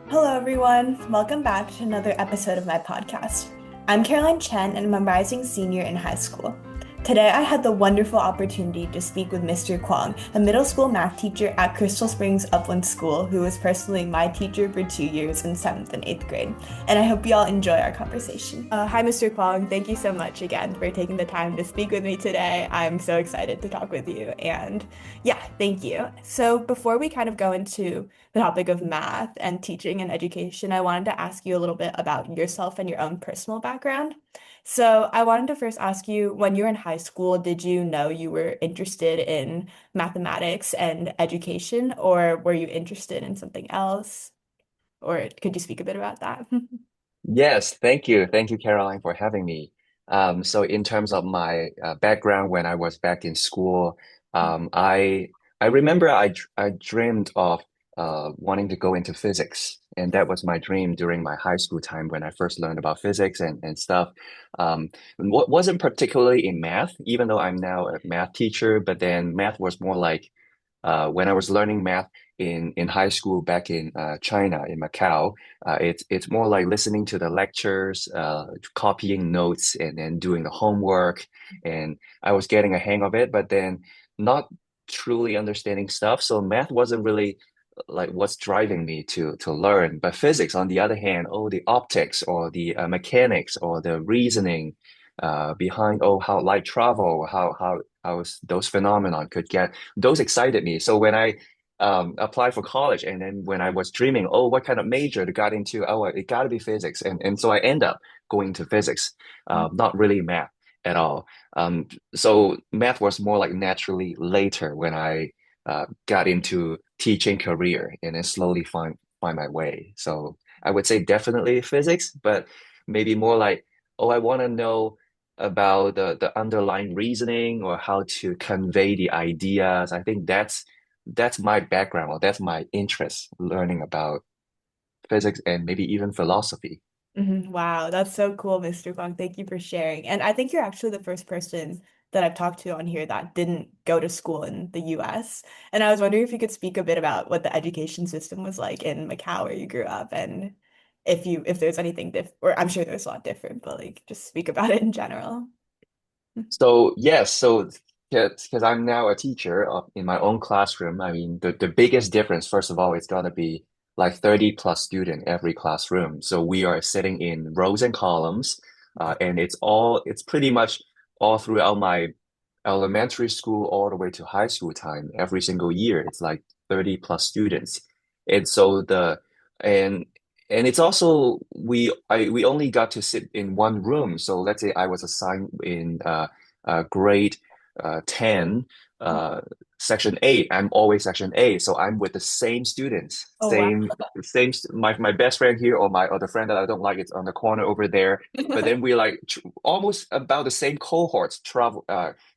Hello, everyone. Welcome back to another episode of my podcast. I'm Caroline Chen, and I'm a rising senior in high school. Today, I had the wonderful opportunity to speak with Mr. Kuong, a middle school math teacher at Crystal Springs Uplands School, who was personally my teacher for 2 years in 7th and 8th grade. And I hope you all enjoy our conversation. Hi, Mr. Kuong. Thank you so much again for taking the time to speak with me today. I'm so excited to talk with you. And yeah, thank you. So, before we kind of go into the topic of math and teaching and education, I wanted to ask you a little bit about yourself and your own personal background. So I wanted to first ask you, when you were in high school, did you know you were interested in mathematics and education, or were you interested in something else? Or could you speak a bit about that? Yes, thank you. Thank you, Caroline, for having me. So in terms of my background when I was back in school, I remember I dreamed of wanting to go into physics, and that was my dream during my high school time when I first learned about physics and stuff. Wasn't particularly in math, even though I'm now a math teacher, but then math was more like when I was learning math in high school back in China, in Macau. It's more like listening to the lectures, copying notes, and then doing the homework. And I was getting a hang of it, but then not truly understanding stuff. So math wasn't really like what's driving me to learn. But physics, on the other hand, oh, the optics or the mechanics or the reasoning behind how light travel, how those phenomenon could get those excited me. So when I applied for college, and then when I was dreaming, oh, what kind of major to got into? Oh, it got to be physics, and so I end up going to physics, not really math at all. So math was more like naturally later when I got into teaching career, and then slowly find my way. So I would say definitely physics, but maybe more like, oh, I want to know about the underlying reasoning or how to convey the ideas. I think that's my background, or that's my interest, learning about physics and maybe even philosophy. Wow, that's so cool, Mr. Kwong. Thank you for sharing. And I think you're actually the first person that I've talked to on here that didn't go to school in the US. And I was wondering if you could speak a bit about what the education system was like in Macau where you grew up, and if there's anything diff or I'm sure there's a lot different, but like just speak about it in general. So yes, so because I'm now a teacher in my own classroom, I mean the biggest difference, first of all, it's gonna be like 30 plus student every classroom. So we are sitting in rows and columns, and it's pretty much all throughout my elementary school all the way to high school time. Every single year, it's like 30 plus students, and so the and and it's also we only got to sit in one room. So let's say I was assigned in grade 10, uh, section 8. I'm always section 8. So I'm with the same students, Oh wow. my best friend here or my other friend that I don't like is on the corner over there. But then we like almost about the same cohorts travel,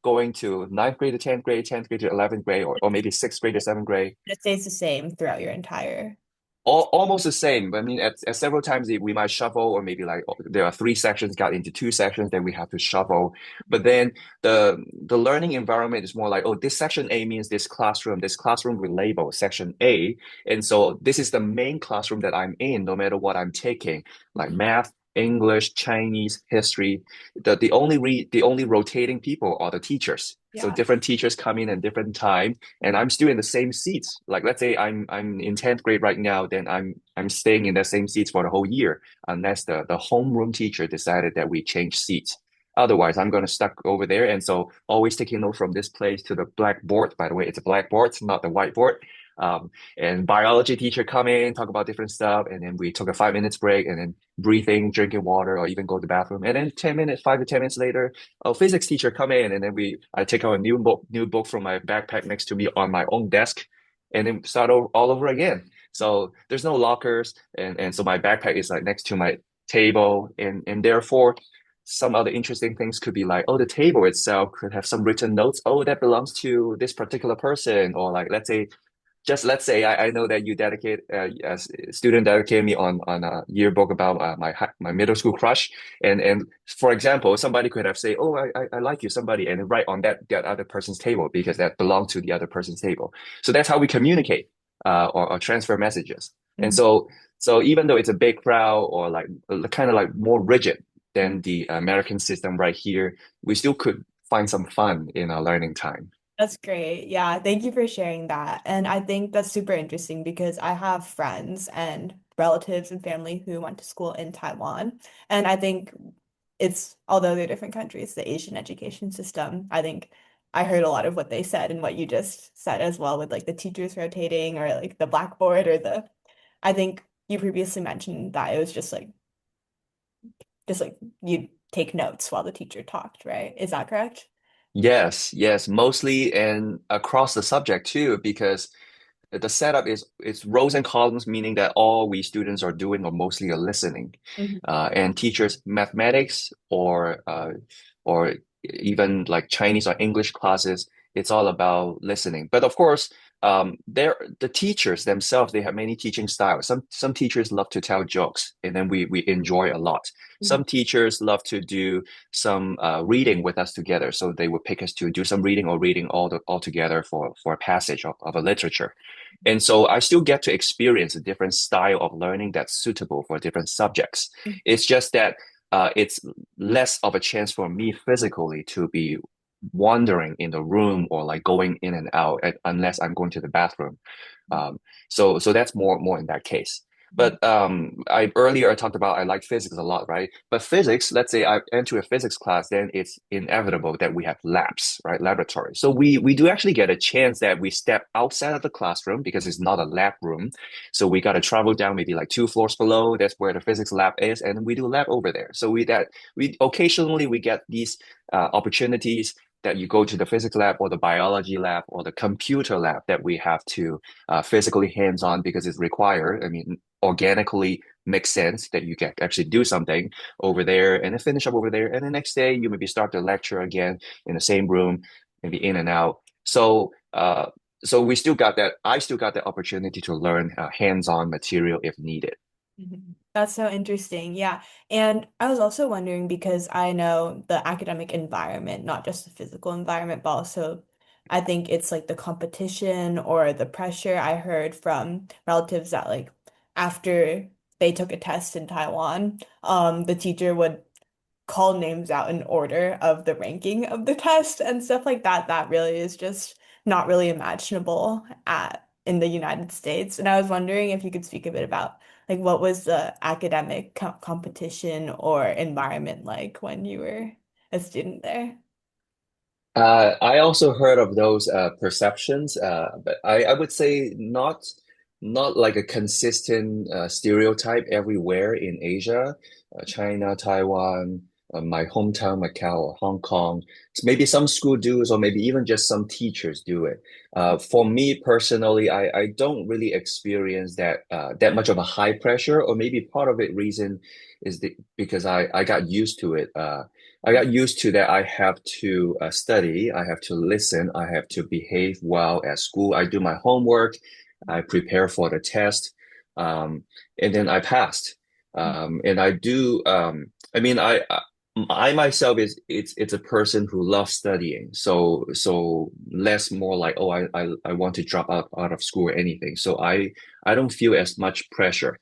going to ninth grade to 10th grade, 10th grade to 11th grade, or maybe sixth grade to seventh grade. It stays the same throughout your entire. Almost the same. I mean, at several times we might shuffle, or maybe like there are three sections got into two sections, then we have to shuffle. But then the learning environment is more like, oh, this section A means this classroom. This classroom we label section A, and so this is the main classroom that I'm in, no matter what I'm taking, like math, English, Chinese, history. The only rotating people are the teachers. So Yeah. different teachers come in at different time, and I'm still in the same seats. Like let's say I'm in 10th grade right now, then I'm staying in the same seats for the whole year, unless the homeroom teacher decided that we change seats. Otherwise, I'm gonna stuck over there. And so always taking note from this place to the blackboard. By the way, it's a blackboard, not the whiteboard. Um, and biology teacher come in, talk about different stuff, and then we took a 5 minutes break, and then breathing, drinking water, or even go to the bathroom. And then 10 minutes, 5 to 10 minutes later, a physics teacher come in, and then I take out a new book from my backpack next to me on my own desk, and then start all over again. So there's no lockers, and so my backpack is like next to my table, and therefore some other interesting things could be like, oh, the table itself could have some written notes. Oh, that belongs to this particular person, or like let's say I know that you dedicate a student dedicated me on a yearbook about my middle school crush, and for example, somebody could have say, oh, I like you, somebody, and write on that other person's table because that belonged to the other person's table. So that's how we communicate, or transfer messages. And Mhm. so So even though it's a big crowd or like kind of like more rigid than the American system right here, we still could find some fun in our learning time. That's great. Yeah, thank you for sharing that. And I think that's super interesting because I have friends and relatives and family who went to school in Taiwan. And I think although they're different countries, the Asian education system, I think I heard a lot of what they said and what you just said as well with like the teachers rotating or like the blackboard I think you previously mentioned that it was just like you take notes while the teacher talked, right? Is that correct? Yes, yes, mostly and across the subject too, because the setup is it's rows and columns, meaning that all we students are doing are mostly are listening. Mhm. And teachers mathematics or even like Chinese or English classes, it's all about listening. But of course, the teachers themselves, they have many teaching styles. Some teachers love to tell jokes, and then we enjoy a lot. Mhm. Some teachers love to do some reading with us together, so they would pick us to do some reading or reading all together for a passage of a literature. And so I still get to experience a different style of learning that's suitable for different subjects. It's just that it's less of a chance for me physically to be wandering in the room or like going in and out unless I'm going to the bathroom. Um, so that's more in that case. Mhm. But I earlier I talked about I like physics a lot, right? But physics, let's say I enter a physics class, then it's inevitable that we have labs, right? Laboratory. So we do actually get a chance that we step outside of the classroom because it's not a lab room. So we got to travel down maybe like 2 floors below. That's where the physics lab is, and we do lab over there. So we occasionally we get these opportunities that you go to the physics lab or the biology lab or the computer lab that we have to physically hands-on because it's required. I mean, organically makes sense that you can actually do something over there and then finish up over there. And the next day you maybe start the lecture again in the same room, maybe in and out. So we still got that. I still got the opportunity to learn hands-on material if needed. Mhm. That's so interesting. Yeah. And I was also wondering because I know the academic environment, not just the physical environment, but also I think it's like the competition or the pressure. I heard from relatives that like after they took a test in Taiwan, the teacher would call names out in order of the ranking of the test and stuff like that. That really is just not really imaginable in the United States. And I was wondering if you could speak a bit about like what was the academic competition or environment like when you were a student there? I also heard of those perceptions, but I would say not like a consistent stereotype everywhere in Asia, China, Taiwan, my hometown, Macau, or Hong Kong. So maybe some school do, or maybe even just some teachers do it. For me personally, I don't really experience that much of a high pressure, or maybe part of it reason is because I got used to it. I got used to that. I have to study, I have to listen, I have to behave well at school. I do my homework, I prepare for the test, um, and then I passed. And I do. I mean, I myself it's a person who loves studying. So less more like oh I want to drop out of school or anything. So I don't feel as much pressure.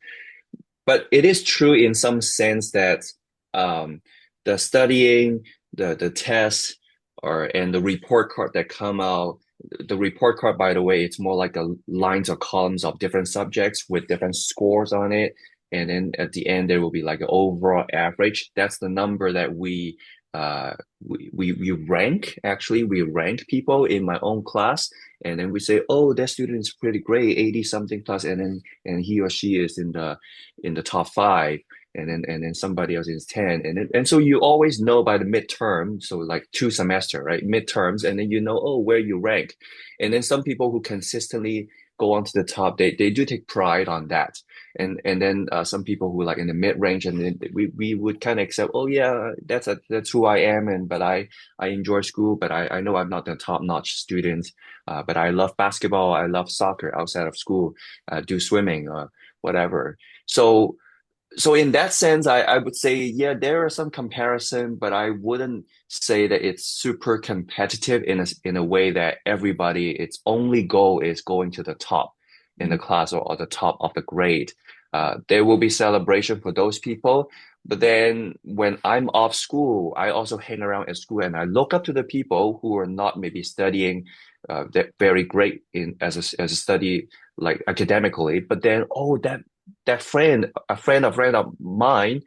But it is true in some sense that um, the studying, the tests, or and the report card that come out. The report card, by the way, it's more like a lines or columns of different subjects with different scores on it. And then at the end, there will be like an overall average. That's the number that we rank. Actually, we rank people in my own class, and then we say, oh, that student is pretty great, 80 something plus, and he or she is in the top five, and then somebody else is 10, and so you always know by the midterm, so like 2 semester, right? Midterms, and then you know, oh, where you rank. And then some people who consistently go on to the top, they do take pride on that. And then some people who like in the mid range, and then we would kind of accept, oh yeah, that's who I am, and but I enjoy school, but I know I'm not the top notch student, but I love basketball, I love soccer outside of school, do swimming, whatever. So so in that sense, I would say, yeah, there are some comparison, but I wouldn't say that it's super competitive in a way that everybody, its only goal is going to the top. in the Mhm. class or the top of the grade. There will be celebration for those people. But then when I'm off school, I also hang around at school and I look up to the people who are not maybe studying that very great in as a study like academically. But then, oh, that friend, a friend of mine,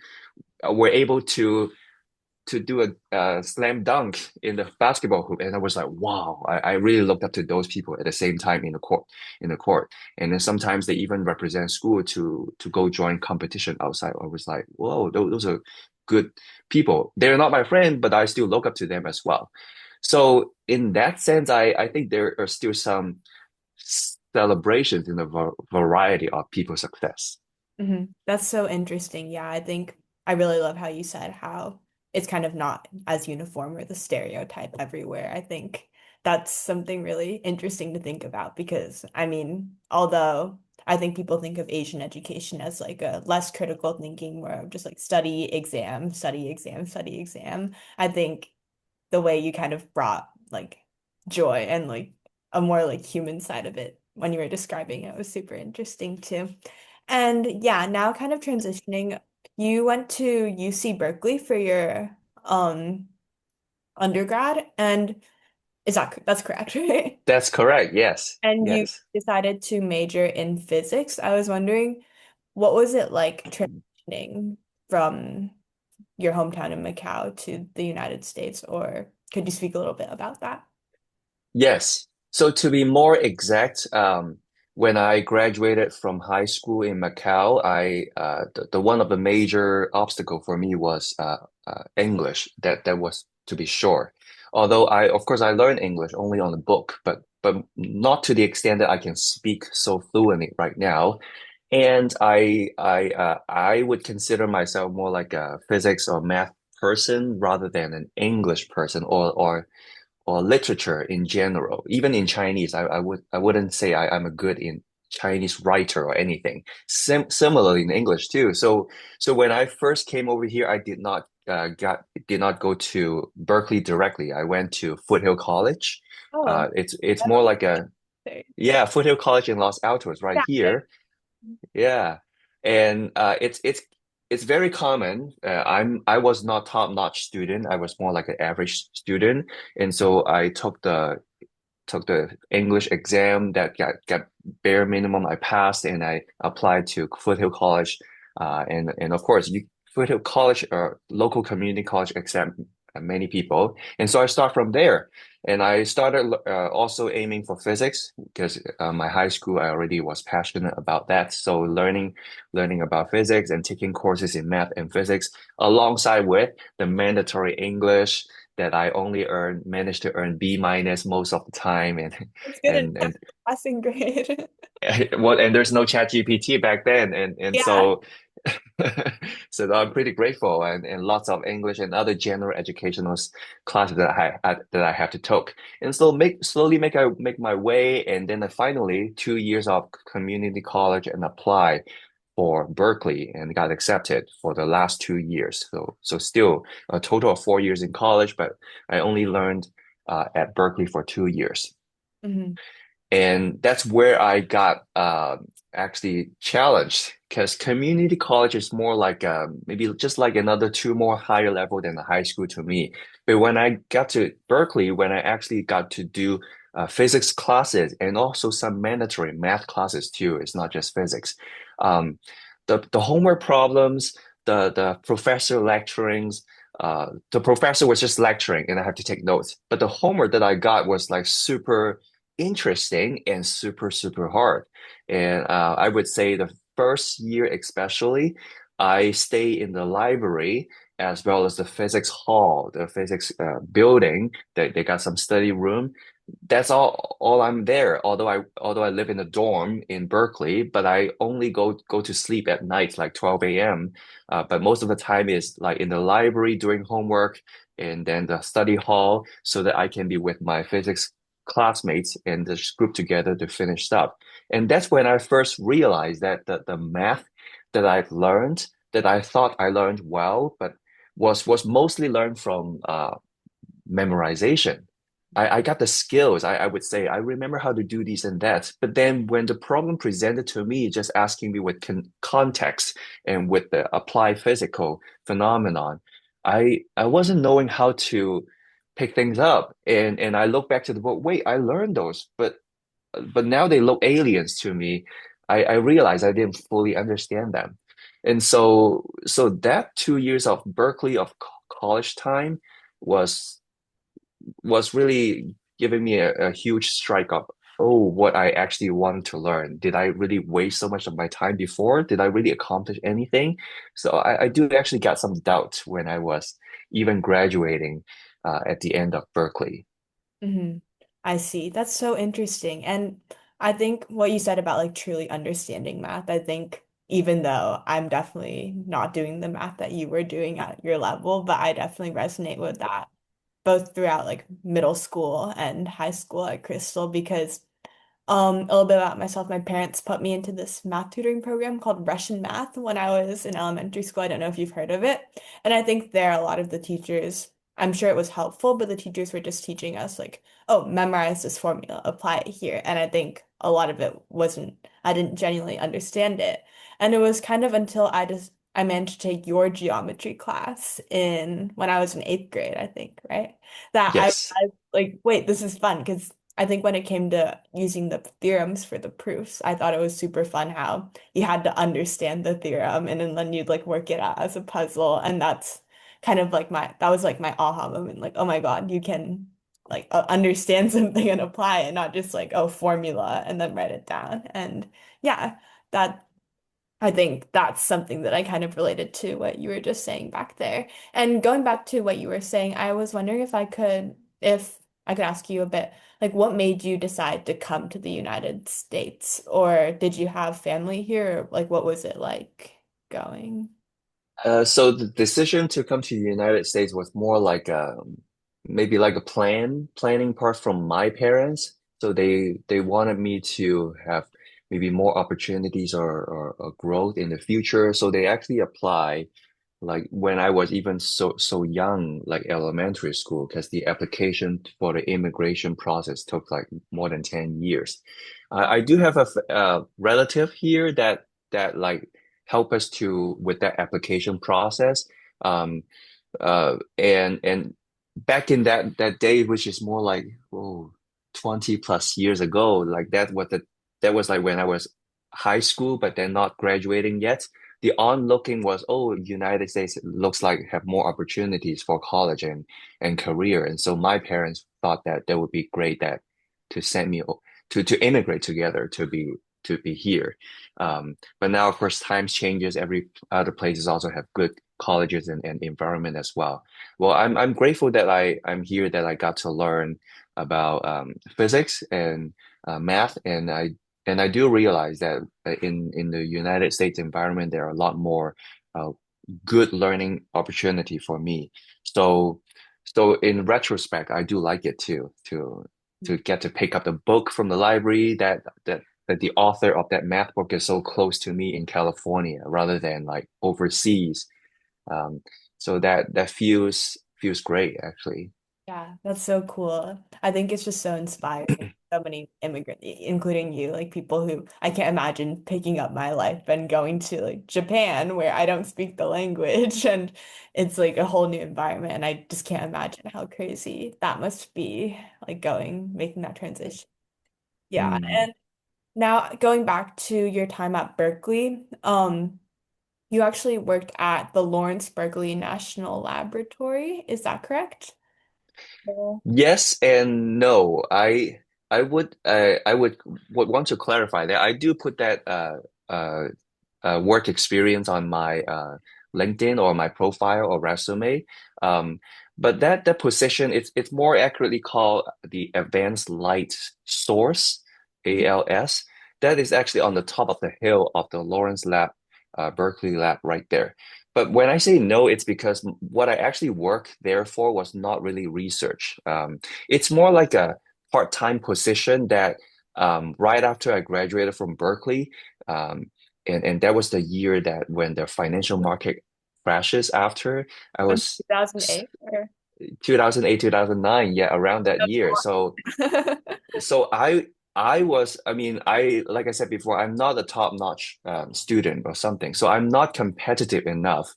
were able to do a slam dunk in the basketball hoop, and I was like, wow, I really looked up to those people at the same time in the court. And then sometimes they even represent school to go join competition outside. I was like, whoa, those are good people. They're not my friend, but I still look up to them as well. So in that sense, I think there are still some celebrations in the variety of people's success. That's so interesting. Yeah, I think I really love how you said how it's kind of not as uniform or the stereotype everywhere. I think that's something really interesting to think about because, I mean, although I think people think of Asian education as like a less critical thinking, more of just like study, exam, study, exam, study, exam. I think the way you kind of brought like joy and like a more like human side of it when you were describing it was super interesting too. And yeah, now kind of transitioning, you went to UC Berkeley for your undergrad, and that's correct, right? That's correct. Yes. And you Yes. decided to major in physics. I was wondering, what was it like transitioning from your hometown in Macau to the United States, or could you speak a little bit about that? Yes. So to be more exact, when I graduated from high school in Macau, the one of the major obstacle for me was English. That was to be sure. Although I, of course, I learned English only on the book, but not to the extent that I can speak so fluently right now. And I would consider myself more like a physics or math person rather than an English person or literature in general. Even in Chinese, I wouldn't say I'm a good in Chinese writer or anything. Similarly in English too. So when I first came over here, I did not go to Berkeley directly. I went to Foothill College. Oh, It's that's more like a great. yeah, Foothill College in Los Altos right Yeah. here. Yeah, and it's very common. I was not top-notch student. I was more like an average student, and so I took the English exam that got bare minimum. I passed, and I applied to Foothill College, and of course, Foothill College or local community college accept many people, and so I start from there. And I started also aiming for physics because my high school I already was passionate about that. So learning about physics and taking courses in math and physics alongside with the mandatory English that I only managed to earn B minus most of the time, It's good enough and passing grade. well, and there's no chat GPT back then, and Yeah. so so I'm pretty grateful, and lots of English and other general educational classes that I have to take, and so slowly make my way, and then finally 2 years of community college and apply for Berkeley and got accepted for the last 2 years. So still a total of 4 years in college, but I only learned at Berkeley for 2 years. Mhm. And that's where I got actually challenged because community college is more like maybe just like another two more higher level than the high school to me. But when I got to Berkeley, when I actually got to do physics classes and also some mandatory math classes too, it's not just physics. Um, the homework problems, the professor lecturings, the professor was just lecturing and I have to take notes. But the homework that I got was like super interesting and super hard. And I would say the first year especially, I stay in the library as well as the physics hall, the physics building. They got some study room. That's all I'm there. Although I live in a dorm in Berkeley, but I only go to sleep at night like 12 a.m. But most of the time is like in the library doing homework and then the study hall so that I can be with my physics classmates and just group together to finish stuff. And that's when I first realized that the math that I've learned, that I thought I learned well, but was mostly learned from memorization. I got the skills. I would say I remember how to do these and that. But then when the problem presented to me, just asking me with context and with the applied physical phenomenon, I wasn't knowing how to pick things up. And I look back to the book, wait, I learned those, but now they look aliens to me. I realized I didn't fully understand them. And so that 2 years of Berkeley of college time was was really giving me a huge strike of, oh, what I actually wanted to learn. Did I really waste so much of my time before? Did I really accomplish anything? So I do actually got some doubt when I was even graduating at the end of Berkeley. Hmm. I see. That's so interesting. And I think what you said about like truly understanding math, I think even though I'm definitely not doing the math that you were doing at your level, but I definitely resonate with that both throughout like middle school and high school at Crystal because a little bit about myself. My parents put me into this math tutoring program called Russian math when I was in elementary school. I don't know if you've heard of it. And I think there a lot of the teachers, I'm sure it was helpful, but the teachers were just teaching us like, oh, memorize this formula, apply it here. And I think a lot of it wasn't, I didn't genuinely understand it. And it was kind of until I managed to take your geometry class in when I was in eighth grade, I think, right? That I Yes. realized like, wait, this is fun because I think when it came to using the theorems for the proofs, I thought it was super fun how you had to understand the theorem and then you'd like work it out as a puzzle. And that's kind of like that was like my aha moment. Like, oh my God, you can like understand something and apply it, not just like, oh, formula and then write it down. And yeah, that I think that's something that I kind of related to what you were just saying back there. And going back to what you were saying, I was wondering if I could ask you a bit, like what made you decide to come to the United States? Or did you have family here? Or, like what was it like going? So the decision to come to the United States was more like maybe like a planning part from my parents. So they wanted me to have maybe more opportunities or growth in the future. So they actually apply like when I was even so young, like elementary school, because the application for the immigration process took like more than 10 years. I do have a relative here that like help us to with that application process. Um, and back in that day, which is more like 20 plus years ago, like that was like when I was high school, but then not graduating yet. The onlooking was, oh, United States looks like have more opportunities for college and career. And so my parents thought that that would be great that to send me to immigrate together to be here. But now, of course, times changes. Every other places also have good colleges and environment as well. Well, I'm grateful that I'm here that I got to learn about physics and math, and I do realize that in the United States environment, there are a lot more uh, good learning opportunity for me. So so in retrospect, I do like it too to get to pick up the book from the library that the author of that math book is so close to me in California rather than like overseas. Um, so that feels great actually. Yeah, that's so cool. I think it's just so inspiring. So many immigrants, including you, like people who I can't imagine picking up my life and going to like Japan where I don't speak the language and it's like a whole new environment. And I just can't imagine how crazy that must be, like making that transition. Yeah. Mm. And now going back to your time at Berkeley, you actually worked at the Lawrence Berkeley National Laboratory. Is that correct? Yeah. Yes and no. I would want to clarify that I do put that uh, work experience on my LinkedIn or my profile or resume. Um, but that position it's more accurately called the Advanced Light Source, ALS. That is actually on the top of the hill of the Lawrence Lab, Berkeley Lab right there. But when I say no, it's because what I actually worked there for was not really research. It's more like a part-time position that right after I graduated from Berkeley, um, and that was the year that when the financial market crashes after I In was 2008 or 2008, 2009, yeah, around that year. So I mean, like I said before, I'm not a top-notch student or something. So I'm not competitive enough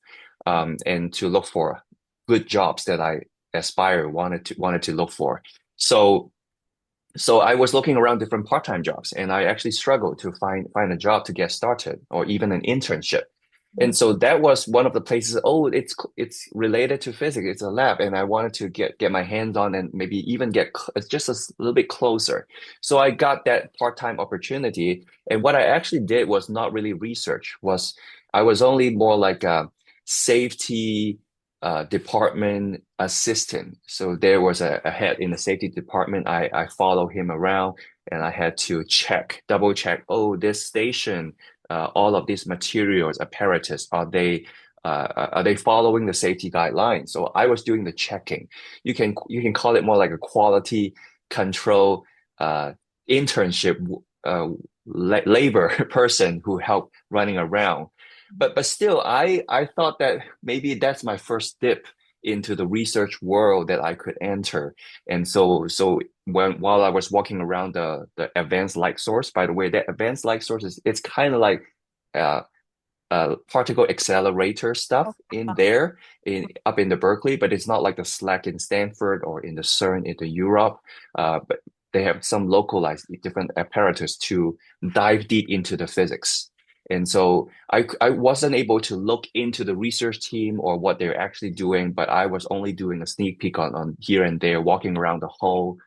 and to look for good jobs that I aspire wanted to look for. So so I was looking around different part-time jobs and I actually struggled to find a job to get started or even an internship. And so that was one of the places, oh, it's related to physics. It's a lab and I wanted to get my hands on and maybe even get just a little bit closer. So I got that part-time opportunity. And what I actually did was not really research, was I was only more like a safety department assistant. So there was a head in the safety department. I follow him around and I had to double check, oh, this station, all of these materials, apparatus, are they following the safety guidelines? So I was doing the checking. You can call it more like a quality control internship labor person who helped running around. But still, I thought that maybe that's my first dip into the research world that I could enter. And so while I was walking around the advanced light source, by the way, that advanced light source it's kind of like uh, particle accelerator stuff in there in up in the Berkeley, but it's not like the SLAC in Stanford or in the CERN in the Europe. But they have some localized different apparatus to dive deep into the physics. And so I wasn't able to look into the research team or what they're actually doing, but I was only doing a sneak peek on here and there, walking around the whole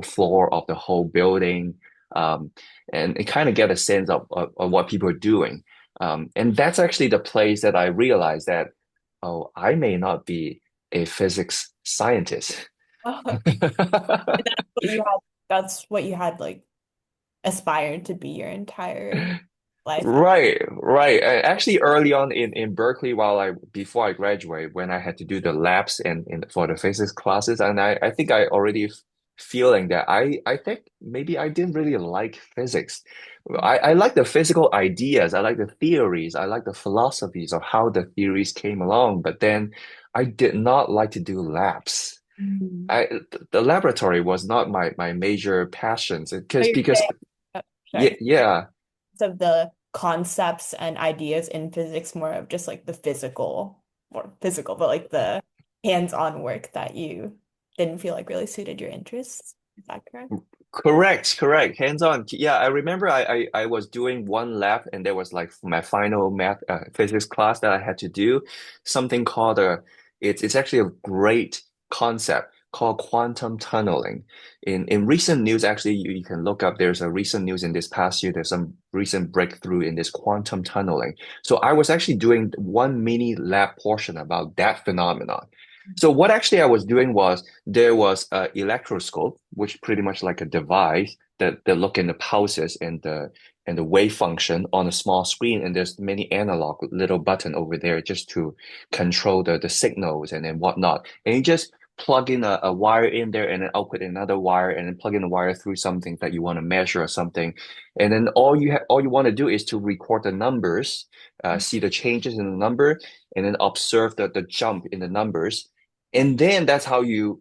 floor of the whole building, um, and kind of get a sense of what people are doing. And that's actually the place that I realized that, oh, I may not be a physics scientist. Oh, that's what you had, that's what you had like aspired to be your entire life. Right, right. Actually, early on in Berkeley, before I graduated, when I had to do the labs and for the physics classes, and I think I already feeling that I think maybe I didn't really like physics. I like the physical ideas, I like the theories, I like the philosophies of how the theories came along, but then I did not like to do labs. Mhm. The laboratory was not my major passions So because you're because saying, yeah, sorry, yeah. of the concepts and ideas in physics, more of just like the physical, or physical, but like the hands-on work that you didn't feel like really suited your interests. Is that correct? Correct, correct. Hands-on. Yeah, I remember I was doing one lab and there was like my final math physics class that I had to do something called it's actually a great concept called quantum tunneling. In recent news, actually you can look up, there's a recent news in this past year, there's some recent breakthrough in this quantum tunneling. So I was actually doing one mini lab portion about that phenomenon. So what actually I was doing was there was a electroscope, which pretty much like a device that look in the pulses and the wave function on a small screen, and there's many analog little button over there just to control the signals and then whatnot. And you just plug in a wire in there and then output another wire and then plug in a wire through something that you want to measure or something. And then all you want to do is to record the numbers, see the changes in the number, and then observe the jump in the numbers. And then that's how you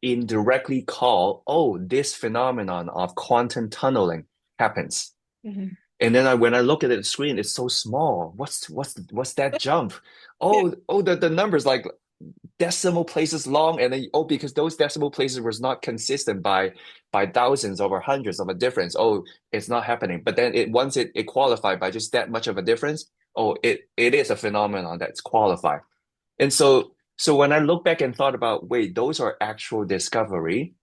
indirectly call, oh, this phenomenon of quantum tunneling happens. Mm-hmm. And then when I look at the screen, it's so small. What's that jump? Oh, the numbers like decimal places long, and then oh, because those decimal places was not consistent by thousands over hundreds of a difference. Oh, it's not happening. But then once it qualified by just that much of a difference, oh, it is a phenomenon that's qualified. And so when I look back and thought about, wait, those are actual discovery,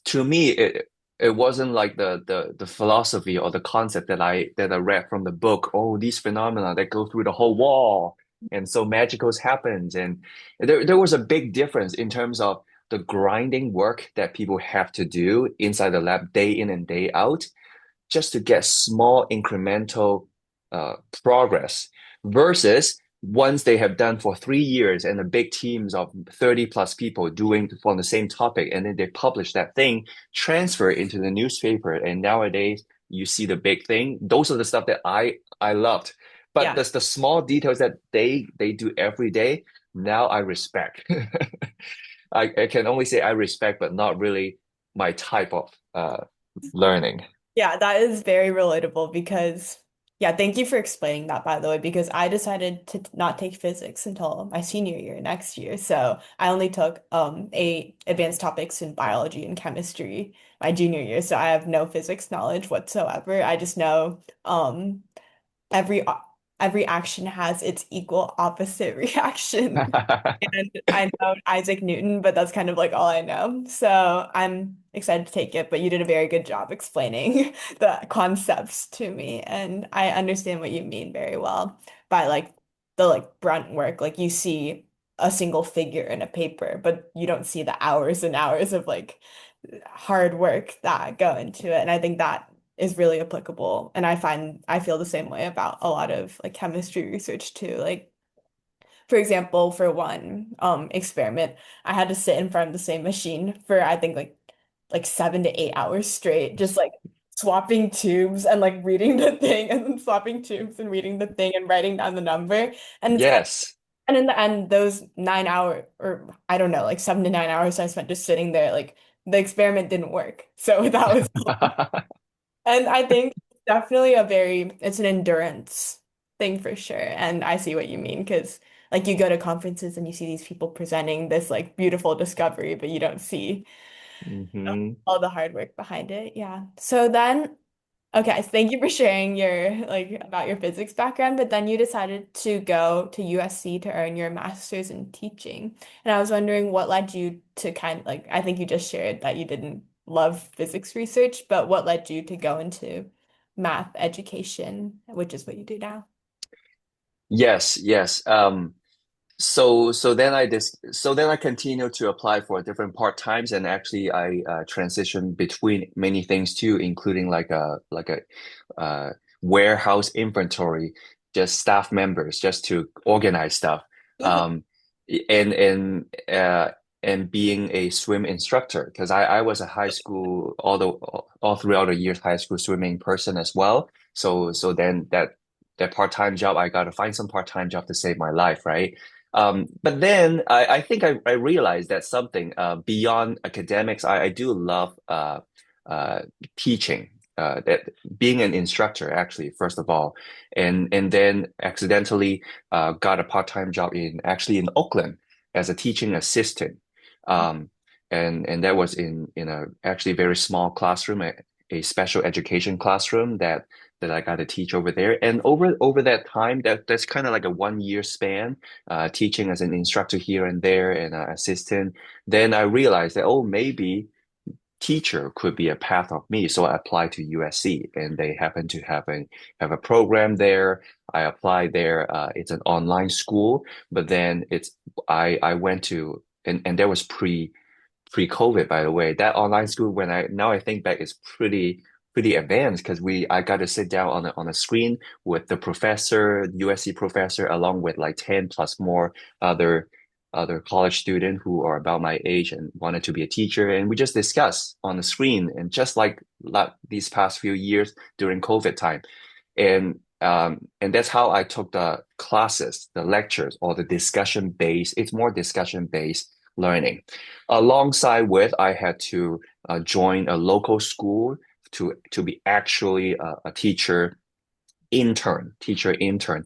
to me, it wasn't like the philosophy or the concept that I read from the book. Oh, these phenomena that go through the whole wall, and so magicals happens. And there was a big difference in terms of the grinding work that people have to do inside the lab day in and day out just to get small incremental uh, progress versus once they have done for 3 years and the big teams of 30 plus people doing on the same topic and then they publish that thing, transfer into the newspaper. And nowadays you see the big thing. Those are the stuff that I loved. But Yeah. the small details that they do every day, now I respect. I can only say I respect, but not really my type of learning. Yeah, that is very relatable because, yeah, thank you for explaining that, by the way, because I decided to not take physics until my senior year next year. So I only took a advanced topics in biology and chemistry my junior year. So I have no physics knowledge whatsoever. I just know every every action has its equal opposite reaction. And I know Isaac Newton, but that's kind of like all I know. So I'm excited to take it, but you did a very good job explaining the concepts to me, and I understand what you mean very well by like the like brunt work. Like you see a single figure in a paper, but you don't see the hours and hours of like hard work that go into it. And I think that is really applicable. And I feel the same way about a lot of like chemistry research too. Like for example, for one experiment, I had to sit in front of the same machine for I think like 7 to 8 hours straight, just like swapping tubes and like reading the thing and then swapping tubes and reading the thing and writing down the number. And it's kind of, Yes. and in the end, those 9 hour or I don't know, like 7 to 9 hours I spent just sitting there, like the experiment didn't work. So that was and I think it's definitely it's an endurance thing for sure. And I see what you mean because like you go to conferences and you see these people presenting this like beautiful discovery, but you don't see Hmm. all the hard work behind it. Yeah. So then, okay, so thank you for sharing your like about your physics background, but then you decided to go to USC to earn your master's in teaching. And I was wondering what led you to kind of like I think you just shared that you didn't love physics research, but what led you to go into math education, which is what you do now? Yes, yes. So then I continued to apply for different part-times, and actually I transitioned between many things too, including like a warehouse inventory, just staff members, just to organize stuff. Yeah. Um, and being a swim instructor, because I was a high school all throughout the years high school swimming person as well. So then that part-time job, I got to find some part-time job to save my life, right? But then I think I realized that something beyond academics, I do love uh, teaching, that being an instructor actually, first of all, and then accidentally got a part-time job in Oakland as a teaching assistant. Um, and that was in a actually very small classroom, a special education classroom that I got to teach over there. And over that time, that's kind of like a 1 year span, teaching as an instructor here and there and an assistant. Then I realized that, oh, maybe teacher could be a path of me. So I applied to USC, and they happen to have a program there. I applied there. It's an online school, but then I went to, and that was pre-COVID, by the way. That online school, when I now I think back, is pretty advanced, because I got to sit down on a screen with the professor, USC professor, along with like 10 plus more other other college student who are about my age and wanted to be a teacher, and we just discuss on the screen, and just like these past few years during COVID time. And that's how I took the classes, the lectures, or the discussion based. It's more discussion based learning. Alongside with, I had to join a local school to be actually a teacher intern,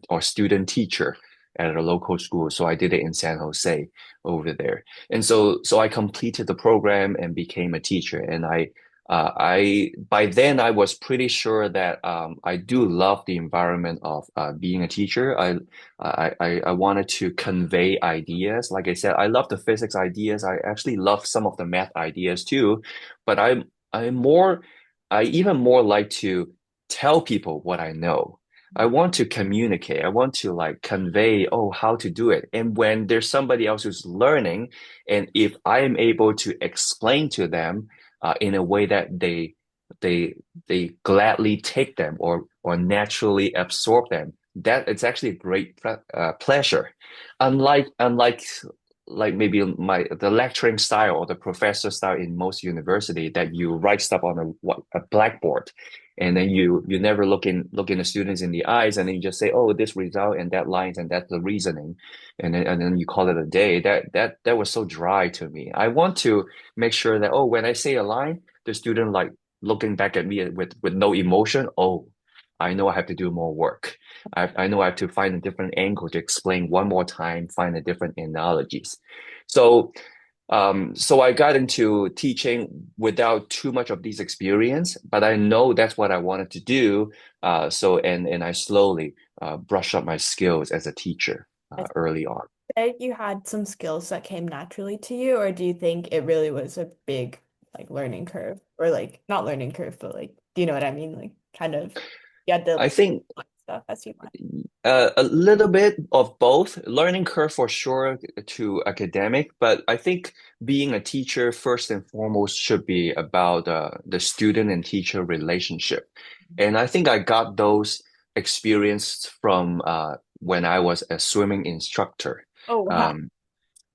or student teacher at a local school. So I did it in San Jose over there. And so I completed the program and became a teacher. And I by then I was pretty sure that I do love the environment of being a teacher. I wanted to convey ideas. Like I said, I love the physics ideas. I actually love some of the math ideas too. But I even more like to tell people what I know. I want to communicate. I want to like convey, oh, how to do it. And when there's somebody else who's learning, and if I am able to explain to them in a way that they gladly take them, or naturally absorb them, that it's actually a great pleasure. Unlike like maybe the lecturing style or the professor style in most university, that you write stuff on a blackboard. and then you never look in the students in the eyes, and then you just say, oh, this result and that lines and that's the reasoning, and then you call it a day. That was so dry to me. I want to make sure that, oh, when I say a line, the student like looking back at me with no emotion. Oh, I know I have to do more work. I know I have to find a different angle to explain one more time, find a different analogies. So so I got into teaching without too much of this experience, but I know that's what I wanted to do. And I slowly brush up my skills as a teacher I early on. think you had some skills that came naturally to you, or do you think it really was a big like learning curve, or like not learning curve, but like, do you know what I mean? Like kind of you had to I think stuff as you went. a little bit of both, learning curve for sure to academic, but I think being a teacher first and foremost should be about the student and teacher relationship. And I think I got those experience from when I was a swimming instructor. Oh wow. Um,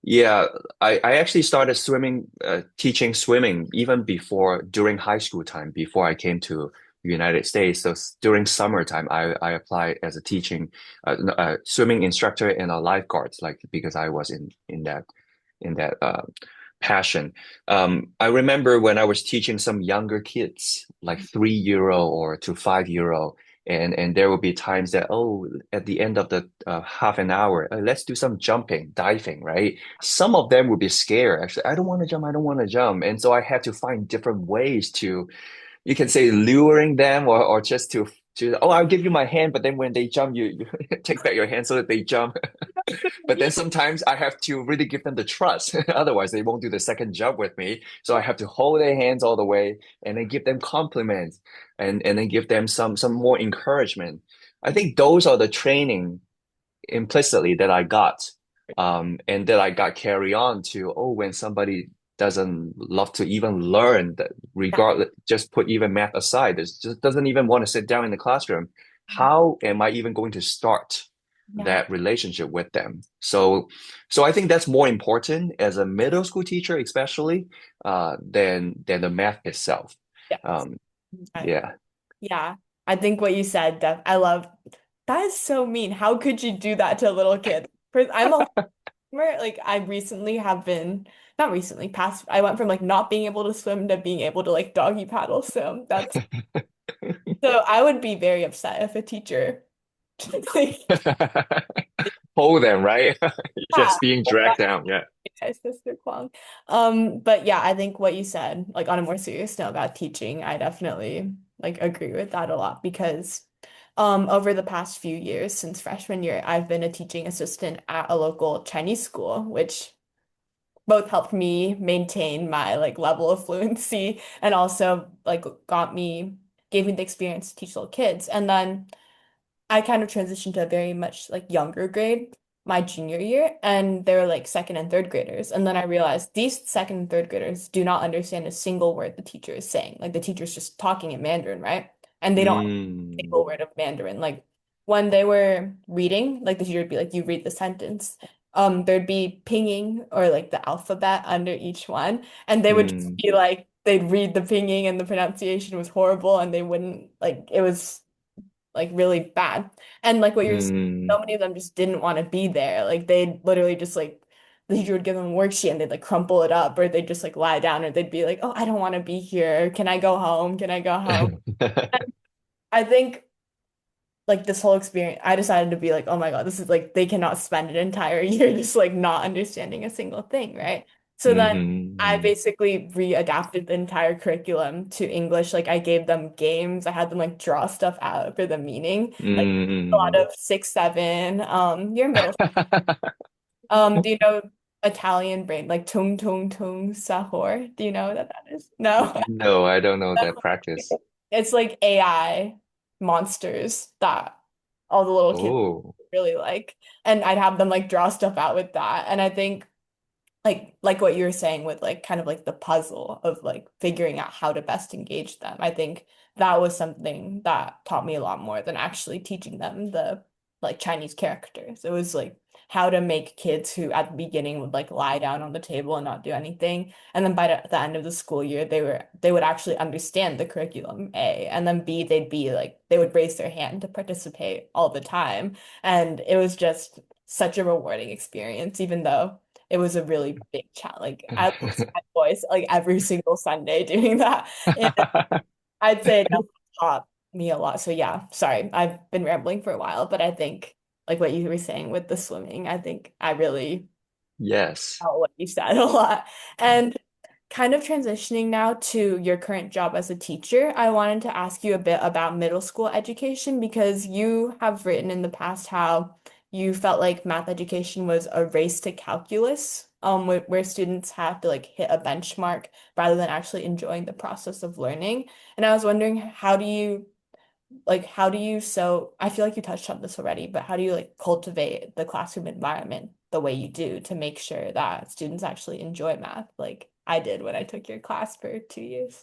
yeah, I actually started swimming, teaching swimming even before during high school time, before I came to the United States. So during summertime, I applied as a teaching swimming instructor and a lifeguard, like because I was in that passion. I remember when I was teaching some younger kids, like 3 year old or to 5 year old, and there will be times that, oh, at the end of the half an hour, let's do some jumping, diving, right? Some of them would be scared. Actually, I don't want to jump. I don't want to jump. And so I had to find different ways to, you can say, luring them, or just to, oh, I'll give you my hand, but then when they jump, you take back your hand so that they jump. But then sometimes I have to really give them the trust. Otherwise, they won't do the second jump with me. So I have to hold their hands all the way and then give them compliments, and then give them some more encouragement. I think those are the training implicitly that I got, and that I got carry on to, oh, when somebody doesn't love to even learn, that regardless, just put even math aside, just doesn't even want to sit down in the classroom. How am I even going to start Yeah. that relationship with them? So I think that's more important as a middle school teacher, especially than the math itself. Yes. Um, Okay. yeah. Yeah. I think what you said, I love that is so mean. How could you do that to a little kid? I'm a swimmer. Like I recently have been, not recently, past I went from like not being able to swim to being able to like doggy paddle. So that's so I would be very upset if a teacher like Hold them, right? yeah, Just being dragged down. Yeah. my sister Kuong. But yeah, I think what you said, like on a more serious note about teaching, I definitely like agree with that a lot because over the past few years since freshman year, I've been a teaching assistant at a local Chinese school, which both helped me maintain my like level of fluency and also like gave me the experience to teach little kids. And then I kind of transitioned to a very much like younger grade my junior year, and they were like second and third graders. And then I realized these second and third graders do not understand a single word the teacher is saying. Like the teacher's just talking in Mandarin, right? And they don't understand a Mm, single word of Mandarin. Like when they were reading, like the teacher would be like, you read the sentence. There'd be pinging or like the alphabet under each one, and they would just mm, be like, they'd read the pinging and the pronunciation was horrible, and they wouldn't like it was like really bad. And like what you're saying, mm, so many of them just didn't want to be there. Like they'd literally just like the teacher would give them a worksheet and they'd like crumple it up or they'd just like lie down or they'd be like, oh, I don't want to be here. Can I go home? Can I go home? I think like this whole experience, I decided to be like, oh my God, this is like they cannot spend an entire year just like not understanding a single thing, right? So then I mhm, basically readapted the entire curriculum to English. Like I gave them games, I had them like draw stuff out for the meaning, like a lot mm. of 6, 7. You're middle. Do you know Italian brain, like tung tung tung sahur? Do you know what that is? No. No, I don't know that practice. It's like AI monsters that all the little kids Oh. really like. And I'd have them like draw stuff out with that. And I think like what you were saying with like kind of like the puzzle of like figuring out how to best engage them. I think that was something that taught me a lot more than actually teaching them the like Chinese characters. It was like how to make kids who at the beginning would like lie down on the table and not do anything. And then by the end of the school year, they would actually understand the curriculum, A. And then B, they'd be like they would raise their hand to participate all the time. And it was just such a rewarding experience, even though it was a really big challenge. Like I lost my voice like every single Sunday doing that. And I'd say that taught me a lot. So yeah, sorry, I've been rambling for a while, but I think like what you were saying with the swimming, I think I really Yes. felt what you said a lot. And kind of transitioning now to your current job as a teacher, I wanted to ask you a bit about middle school education because you have written in the past how you felt like math education was a race to calculus, where students have to like hit a benchmark rather than actually enjoying the process of learning. And I was wondering, how do you so I feel like you touched on this already, but how do you like cultivate the classroom environment the way you do to make sure that students actually enjoy math like I did when I took your class for 2 years?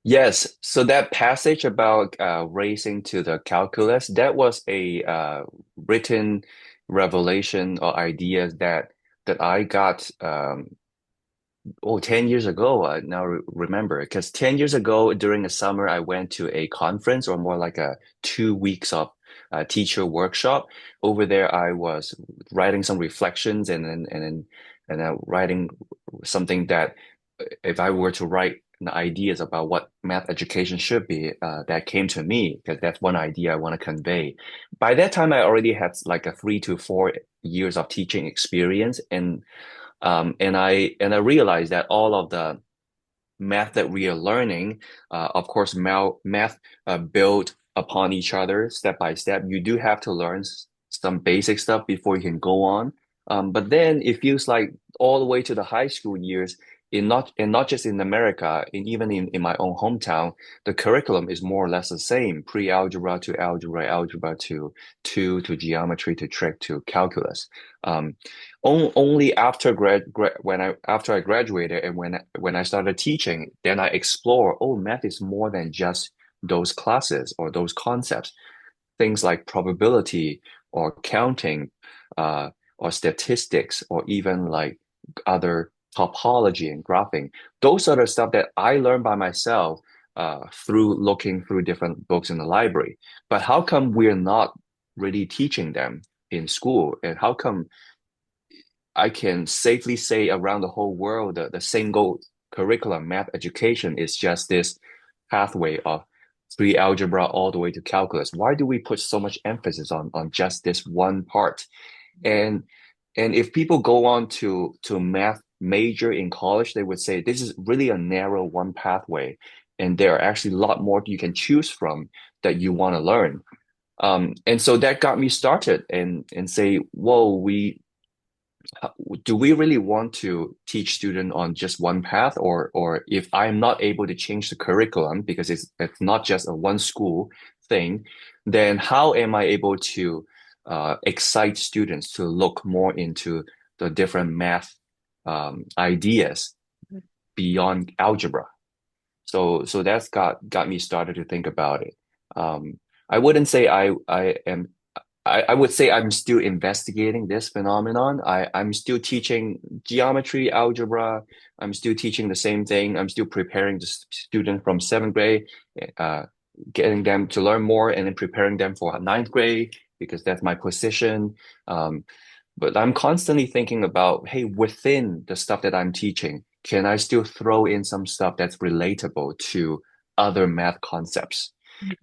Yes, so that passage about racing to the calculus, that was a written revelation or ideas that I got 10 years ago. I now re remember because 10 years ago during the summer, I went to a conference or more like a 2 weeks of teacher workshop. Over there, I was writing some reflections and then writing something that if I were to write ideas about what math education should be, that came to me because that's one idea I want to convey. By that time, I already had like a 3 to 4 years of teaching experience, and I realized that all of the math that we are learning, of course, math build upon each other step by step. You do have to learn some basic stuff before you can go on. But then it feels like all the way to the high school years, not just in America, even in my own hometown, the curriculum is more or less the same: pre-algebra to algebra, algebra to geometry to trig to calculus. Um, only after after I graduated and when I started teaching, then I explore, oh, math is more than just those classes or those concepts. Things like probability or counting, uh, or statistics, or even like other topology and graphing. Those are the stuff that I learned by myself through looking through different books in the library. But how come we're not really teaching them in school? And how come I can safely say around the whole world that the single curriculum math education is just this pathway of pre-algebra all the way to calculus? Why do we put so much emphasis on just this one part? And and if people go on to math major in college, they would say this is really a narrow one pathway, and there are actually a lot more you can choose from that you want to learn. And so that got me started and say, whoa, do we really want to teach students on just one path, or if I'm not able to change the curriculum because it's not just a one school thing, then how am I able to excite students to look more into the different math ideas beyond algebra? So that's got me started to think about it. I wouldn't say I am I would say I'm still investigating this phenomenon. I'm still teaching geometry, algebra. I'm still teaching the same thing. I'm still preparing the student from seventh grade, uh, getting them to learn more and then preparing them for ninth grade because that's my position. Um, but I'm constantly thinking about, hey, within the stuff that I'm teaching, can I still throw in some stuff that's relatable to other math concepts?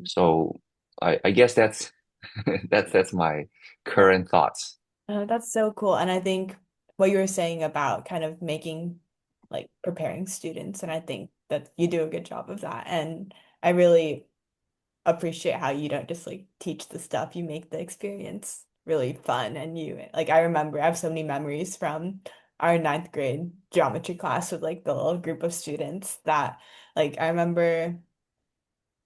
So I guess that's that's my current thoughts. That's so cool. And I think what you were saying about kind of making, like, preparing students, and I think that you do a good job of that. And I really appreciate how you don't just like teach the stuff, you make the experience really fun. And I remember, I have so many memories from our ninth grade geometry class with like the little group of students that, like, I remember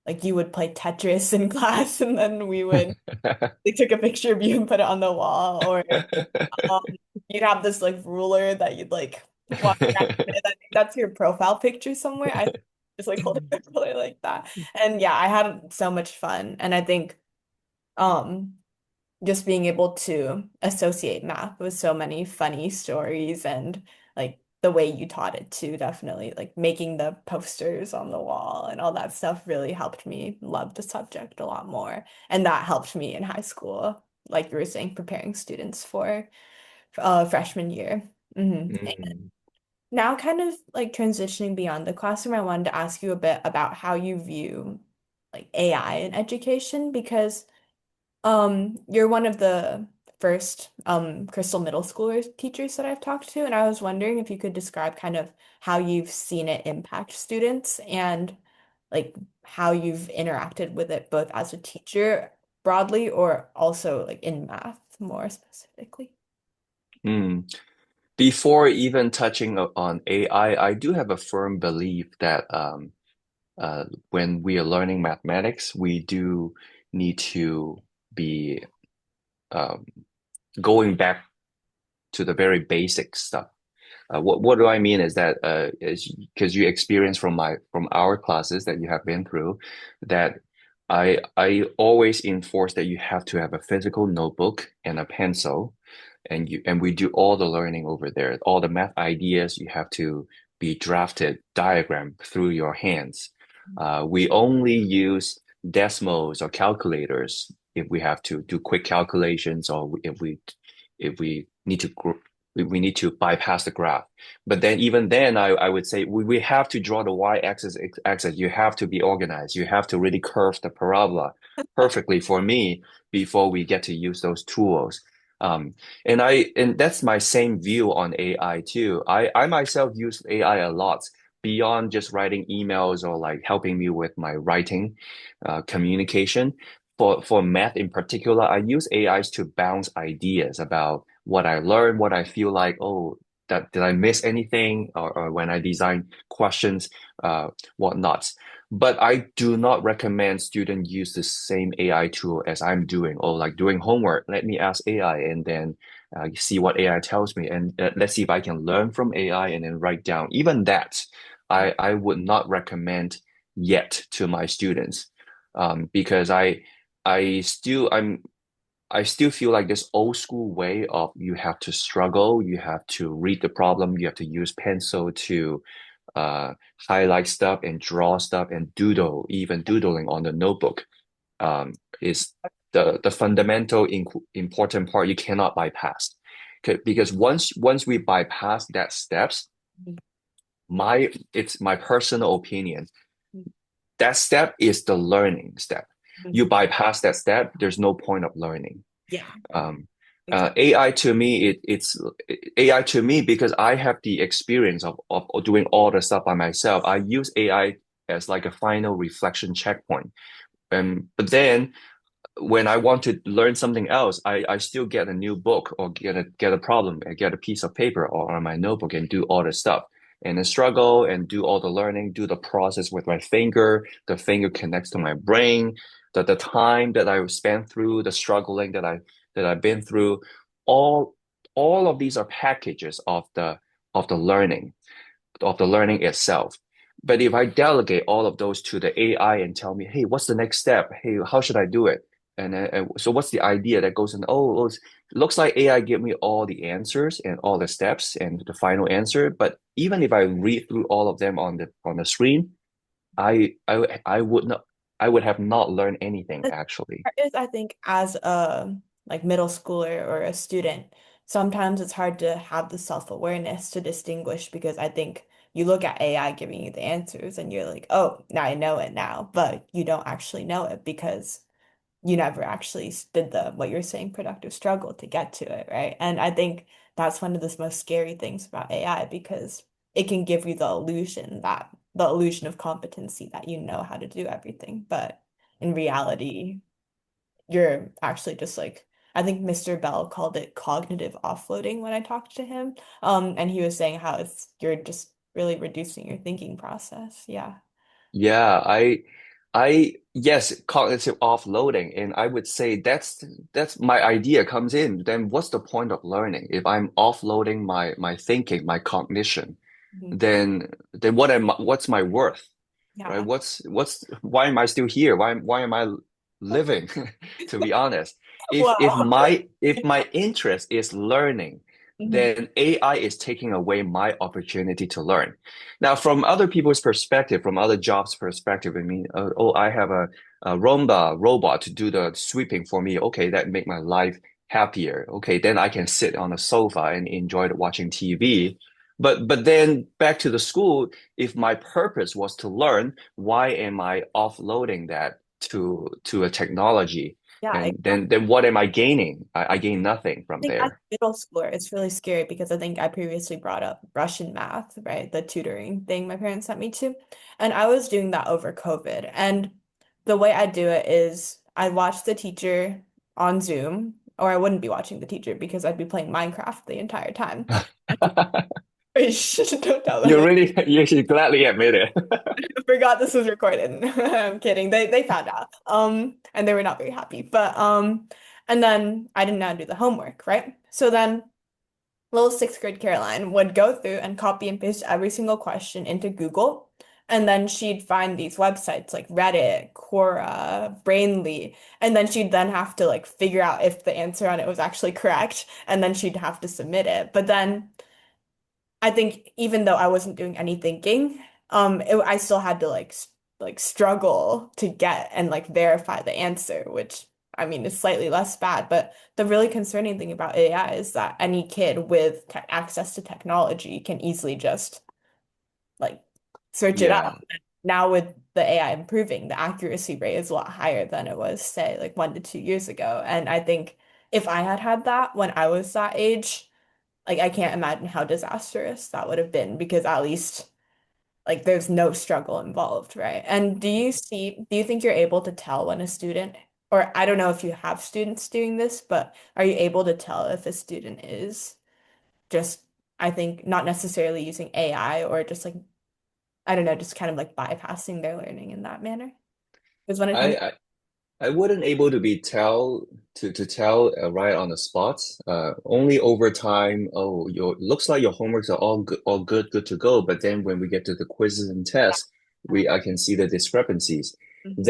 like you would play Tetris in class and then they took a picture of you and put it on the wall, or um, you'd have this like ruler that you'd like walk around with. I think that's your profile picture somewhere. I just like hold it ruler like that. And yeah, I had so much fun. And I think um just being able to associate math with so many funny stories and like the way you taught it too, definitely like making the posters on the wall and all that stuff really helped me love the subject a lot more. And that helped me in high school, like you were saying, preparing students for freshman year. Mm. Now, kind of like transitioning beyond the classroom, I wanted to ask you a bit about how you view like AI in education because you're one of the first Crystal Middle Schooler teachers that I've talked to, and I was wondering if you could describe kind of how you've seen it impact students and like how you've interacted with it both as a teacher broadly or also like in math more specifically. Mm. Before even touching on AI, I do have a firm belief that when we are learning mathematics, we do need to be um, going back to the very basic stuff. What do I mean is that is because you experience from our classes that you have been through that I always enforce that you have to have a physical notebook and a pencil, and we do all the learning over there. All the math ideas you have to be drafted diagram through your hands. We only use decimals or calculators if we have to do quick calculations or if we need to we need to bypass the graph. But then even then, I would say we have to draw the y-axis axis. You have to be organized. You have to really curve the parabola perfectly for me before we get to use those tools. Um, and that's my same view on AI too. I myself use AI a lot beyond just writing emails or like helping me with my writing communication. For math in particular, I use AIs to bounce ideas about what I learned, what I feel like, oh, that did I miss anything, or when I design questions, whatnot. But I do not recommend students use the same AI tool as I'm doing, or like doing homework. Let me ask AI and then see what AI tells me, and let's see if I can learn from AI and then write down. Even that, I would not recommend yet to my students, because I still I still feel like this old school way of you have to struggle, you have to read the problem, you have to use pencil to uh, highlight stuff and draw stuff and doodle, even doodling on the notebook um, is the fundamental important part you cannot bypass. Because once we bypass that steps, it's my personal opinion. That step is the learning step. You bypass that step, there's no point of learning. Yeah, Um, exactly. AI to me, it's AI to me because I have the experience of doing all the stuff by myself. I use AI as like a final reflection checkpoint. But then when I want to learn something else, I still get a new book or get a problem and get a piece of paper or on my notebook and do all the stuff. And then struggle and do all the learning, do the process with my finger. The finger connects to my brain. The time that I spent through, the struggling that I've been through, all all of these are packages of the learning of the learning itself. But if I delegate all of those to the AI and tell me, hey, what's the next step? Hey, how should I do it? And so what's the idea that goes in? Oh, it looks like AI give me all the answers and all the steps and the final answer. But even if I read through all of them on the screen, I would not I would have not learned anything actually. Part is, I think, as a like middle schooler or a student, sometimes it's hard to have the self-awareness to distinguish because I think you look at AI giving you the answers and you're like, oh, now I know it now, but you don't actually know it because you never actually did the what you're saying productive struggle to get to it, right? And I think that's one of the most scary things about AI because it can give you the illusion of competency that you know how to do everything, but in reality, you're actually just like I think Mr. Bell called it cognitive offloading when I talked to him. And he was saying how it's you're just really reducing your thinking process. Yeah. Yeah, yes, cognitive offloading, and I would say that's my idea comes in. Then what's the point of learning if I'm offloading my thinking, my cognition? Mhm. Then what's my worth, right? Yeah. Why am I still here? Why am I living? To be honest, if Wow. my interest is learning, Mhm. then AI is taking away my opportunity to learn. Now, from other people's perspective, from other jobs' perspective, I mean, oh, I have a Roomba robot to do the sweeping for me. Okay, that make my life happier. Okay, then I can sit on a sofa and enjoy watching TV. But then back to the school, if my purpose was to learn, why am I offloading that to a technology? Yeah, And exactly. then what am I gaining? I gain nothing I from think as there. a middle schooler, it's really scary because I think I previously brought up Russian math, right? The tutoring thing my parents sent me to. And I was doing that over COVID. And the way I do it is I watch the teacher on Zoom, or I wouldn't be watching the teacher because I'd be playing Minecraft the entire time. Don't tell them. You should gladly admit it. I forgot this was recorded. I'm kidding. They found out. And they were not very happy. But and then I didn't now do the homework, right? So then little sixth grade Caroline would go through and copy and paste every single question into Google. And then she'd find these websites like Reddit, Quora, Brainly, and then she'd then have to like figure out if the answer on it was actually correct, and then she'd have to submit it. But then I think even though I wasn't doing any thinking, I still had to like struggle to get and like verify the answer, which I mean is slightly less bad. But the really concerning thing about AI is that any kid with te access to technology can easily just like search it Yeah. up. Now with the AI improving, the accuracy rate is a lot higher than it was, say, like 1 to 2 years ago. And I think if I had had that when I was that age, like I can't imagine how disastrous that would have been because at least like there's no struggle involved, right? And do you think you're able to tell when a student, or I don't know if you have students doing this, but are you able to tell if a student is just, I think, not necessarily using AI or just like, I don't know, just kind of like bypassing their learning in that manner? Because when it I, comes, I I wouldn't able to be tell to tell right on the spot. Only over time. Oh, your looks like your homeworks are all good to go. But then when we get to the quizzes and tests, we I can see the discrepancies. Mhm.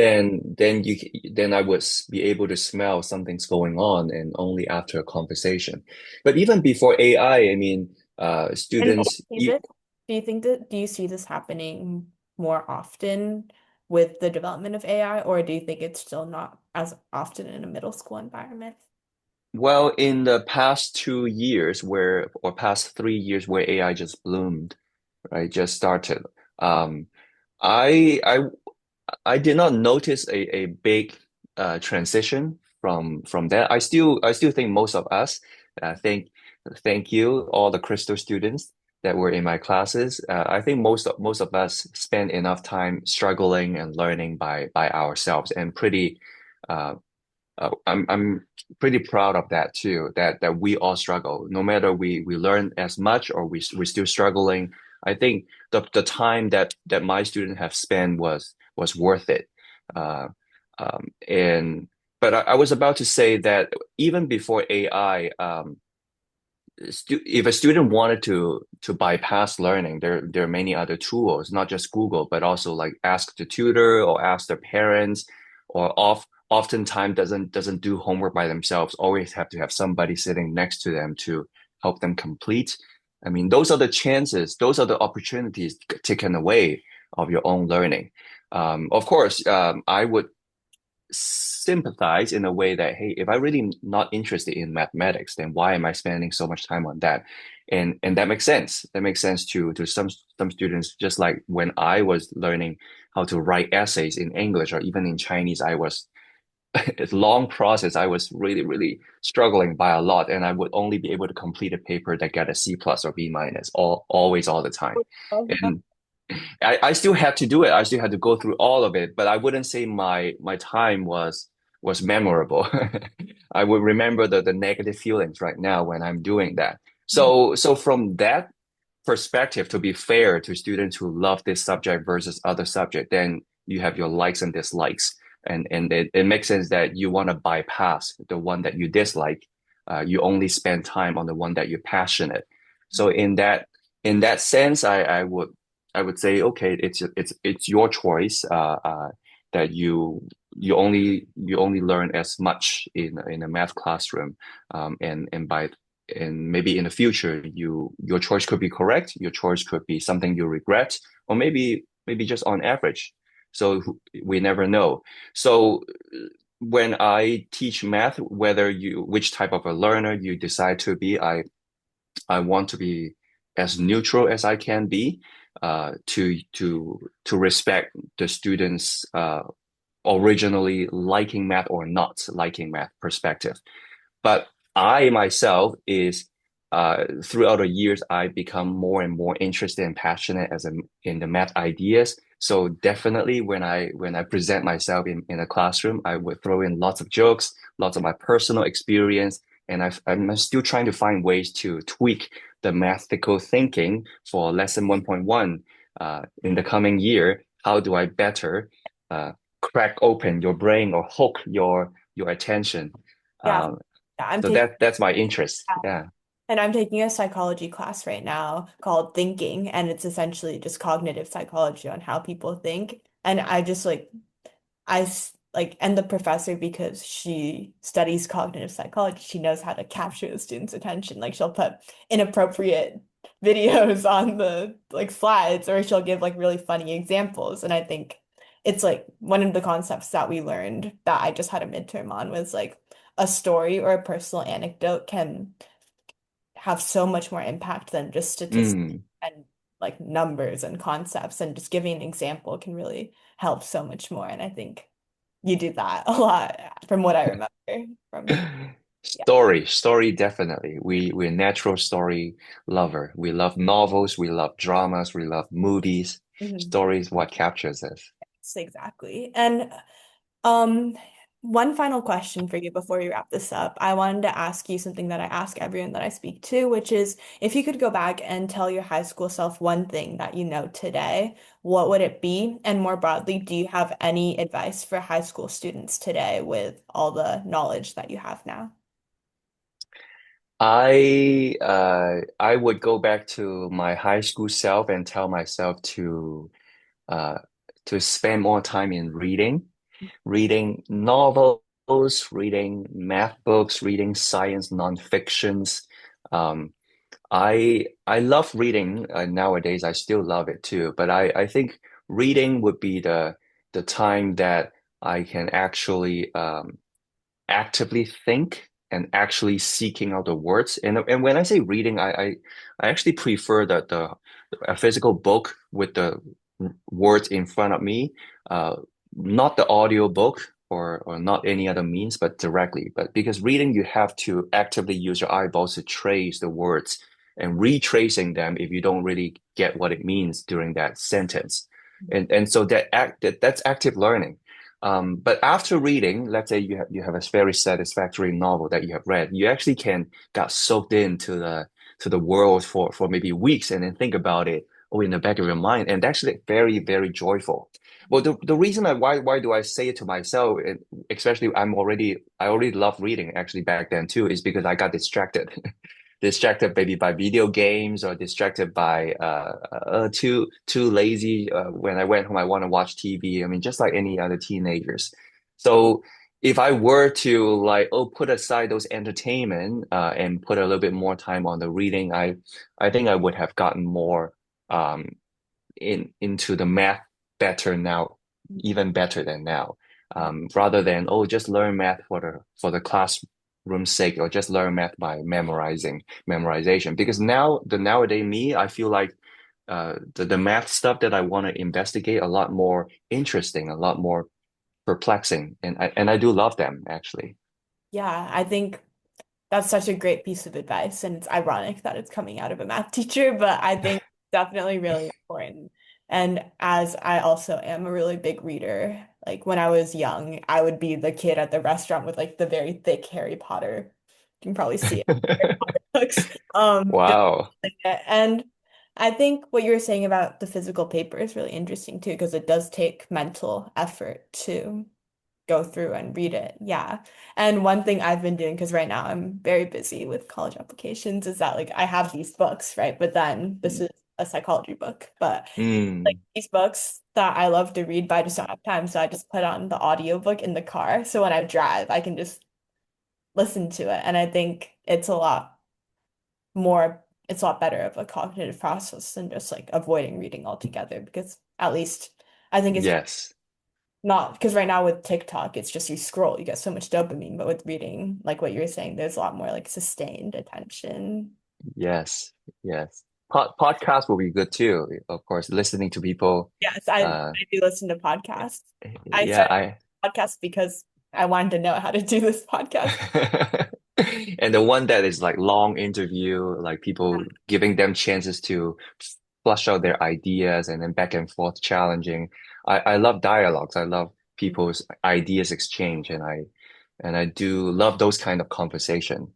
Then I would be able to smell something's going on, and only after a conversation. But even before AI, I mean, And students. do you think that do you see this happening more often with the development of AI, or do you think it's still not as often in a middle school environment? Well, in the past 2 years, or past 3 years, where AI just bloomed, right? Just started. Um, I I I did not notice a big transition from that. I still think most of us think thank you all the Crystal students that were in my classes. I think most of us spend enough time struggling and learning by ourselves and pretty uh, I'm pretty proud of that too, that we all struggle. No matter we learn as much or we're still struggling. I think the time that my students have spent was worth it. Uh, and but I was about to say that even before AI, stu if a student wanted to bypass learning, there are many other tools, not just Google, but also like ask the tutor or ask their parents, or oftentimes doesn't do homework by themselves. Always have to have somebody sitting next to them to help them complete. I mean, those are the chances, those are the opportunities taken away of your own learning. Of course, I would sympathize in a way that, hey, if I really not interested in mathematics, then why am I spending so much time on that? And that makes sense. That makes sense to some students, just like when I was learning how to write essays in English or even in Chinese, I was it's a long process. I was really struggling by a lot, and I would only be able to complete a paper that got a C plus or B minus all the time. And I still had to do it. I still had to go through all of it, but I wouldn't say my time was memorable. I would remember the negative feelings right now when I'm doing that. So from that perspective, to be fair to students who love this subject versus other subject, then you have your likes and dislikes. And it makes sense that you want to bypass the one that you dislike. You only spend time on the one that you're passionate. So in that sense, I would say, okay, it's your choice that you you only learn as much in a math classroom, and maybe in the future your choice could be correct, your choice could be something you regret, or maybe just on average. So we never know. So when I teach math, whether you which type of a learner you decide to be, I want to be as neutral as I can be, to respect the students' originally liking math or not liking math perspective. But I myself is throughout the years, I become more and more interested and passionate in the math ideas. So definitely when I present myself in a classroom, I would throw in lots of jokes, lots of my personal experience, and I'm still trying to find ways to tweak the mathematical thinking for lesson 1.1 in the coming year. How do I better uh, crack open your brain or hook your attention? Yeah, Um, yeah, I'm so taking that's my interest. Yeah. and I'm taking a psychology class right now called Thinking, and it's essentially just cognitive psychology on how people think. And I just like like and the professor, because she studies cognitive psychology, she knows how to capture the student's attention. Like she'll put inappropriate videos on the like slides, or she'll give like really funny examples. And I think it's like one of the concepts that we learned that I just had a midterm on was like a story or a personal anecdote can have so much more impact than just statistics Mm. and like numbers and concepts, and just giving an example can really help so much more. And I think you do that a lot from what I remember from yeah. Story, definitely. We're natural story lover. We love novels, we love dramas, we love movies. Mhm. Story is what captures us. Yes, exactly. And um one final question for you before we wrap this up. I wanted to ask you something that I ask everyone that I speak to, which is if you could go back and tell your high school self one thing that you know today, what would it be? And more broadly, do you have any advice for high school students today with all the knowledge that you have now? I would go back to my high school self and tell myself uh to spend more time in reading novels, reading math books, reading science nonfictions. Um, I love reading nowadays. I still love it too, but I think reading would be the time that I can actually actively think and actually seeking out the words. And when I say reading, I actually prefer the a physical book with the words in front of me, uh, not the audio book or not any other means, but directly. But because reading, you have to actively use your eyeballs to trace the words and retracing them if you don't really get what it means during that sentence. And so that's active learning. But after reading, let's say you have a very satisfactory novel that you have read, you actually can got soaked into the world for maybe weeks and then think about it or in the back of your mind, and actually very, very joyful. Well, the reason why do I say it to myself, and especially I already love reading actually back then too, is because I got distracted. Distracted maybe by video games or distracted by too lazy when I went home I want to watch TV. I mean, just like any other teenagers. So if I were to like put aside those entertainment and put a little bit more time on the reading, I think I would have gotten more um into the math better now, even better than now. Rather than just learn math for the classroom's sake, or just learn math by memorization. Because now the nowadays me, I feel like the math stuff that I want to investigate a lot more interesting, a lot more perplexing, and I do love them actually. Yeah, I think that's such a great piece of advice, and it's ironic that it's coming out of a math teacher, but I think definitely really important. And as I also am a really big reader, like when I was young, I would be the kid at the restaurant with like the very thick Harry Potter. You can probably see it. Harry Potter books. Just Wow. like that. And I think what you were saying about the physical paper is really interesting too, because it does take mental effort to go through and read it. Yeah. And one thing I've been doing, because right now I'm very busy with college applications, is that like I have these books, right? But then this is a psychology book, but like Mm, these books that I love to read, but I just don't have time, so I just put on the audiobook in the car. So when I drive, I can just listen to it. And I think it's a lot better of a cognitive process than just like avoiding reading altogether, because at least I think it's yes. not because right now with TikTok, it's just you scroll, you get so much dopamine, but with reading, like what you were saying, there's a lot more like sustained attention. Yes. Yes. Podcast will be good too. Of course, listening to people. Yes, I Uh, do listen to podcasts. I yeah, started podcasts because I wanted to know how to do this podcast. And the one that is like long interview, like people giving them chances to flush out their ideas and then back and forth challenging. I love dialogues. I love people's ideas exchange, and I do love those kind of conversation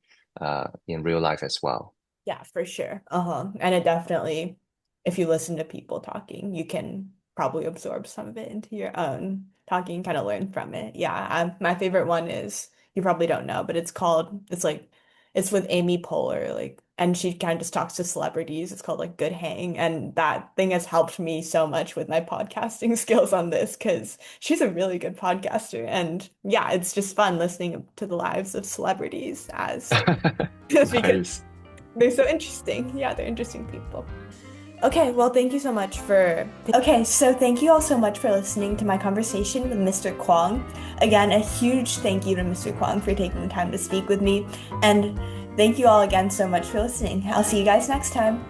in real life as well. Yeah, for sure. Uh-huh. And it definitely, if you listen to people talking, you can probably absorb some of it into your own talking, kind of learn from it. Yeah, my favorite one is, you probably don't know, but it's with Amy Poehler, like, and she kind of just talks to celebrities. It's called like Good Hang, and that thing has helped me so much with my podcasting skills on this because she's a really good podcaster. And yeah, it's just fun listening to the lives of celebrities as because Nice. they're so interesting. Yeah, they're interesting people. Okay, so thank you all so much for listening to my conversation with Mr. Kuong. Again, a huge thank you to Mr. Kuong for taking the time to speak with me. And thank you all again so much for listening. I'll see you guys next time.